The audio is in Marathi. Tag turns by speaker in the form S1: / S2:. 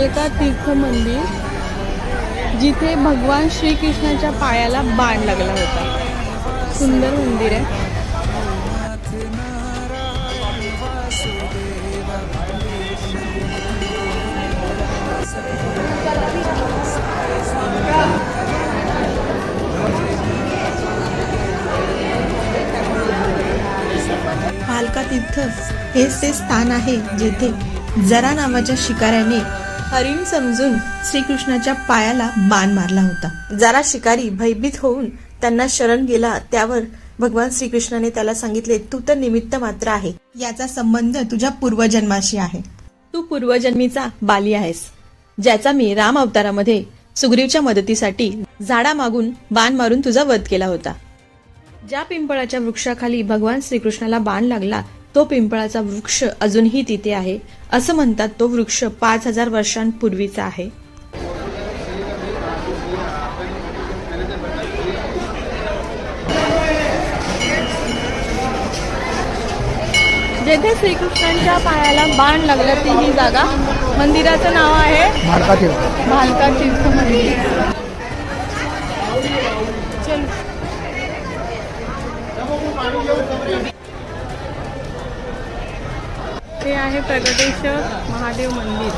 S1: भालका तीर्थ मंदिर, जिथे भगवान श्रीकृष्णाच्या पायाला बाण लागला होता। सुंदर मंदिर आहे।
S2: भालका तीर्थ हेच ते स्थान आहे जेथे जरा नावाच्या शिकाऱ्याने हरिण समजून श्रीकृष्णाच्या पायाला बाण मारला होता। जरा शिकारी भयभीत होऊन त्यांना शरण गेला, त्यावर भगवान श्रीकृष्णाने त्याला सांगितले, तू तर निमित्त मात्र आहे, याचा संबंध तुझ्या पूर्वजन्माशी आहे। तू पूर्वजन्मीचा बाली आहेस, ज्याचा मी राम अवतारामध्ये सुग्रीवच्या मदतीसाठी झाडा मागून बाण मारून तुझा वध केला होता। ज्या पिंपळाच्या वृक्षाखाली भगवान श्रीकृष्णाला बाण लागला, तो पिंपळाचा वृक्ष अजूनही तिथे आहे। असं म्हणतात तो वृक्ष 5000 वर्षांपूर्वीचा आहे।
S1: जेथे श्रीकृष्णांच्या पायाला बाण लागला ती ही जागा, मंदिराचं नाव आहे भालका तीर्थ मंदिर। चल हे आहे प्रगटेश्वर महादेव मंदिर।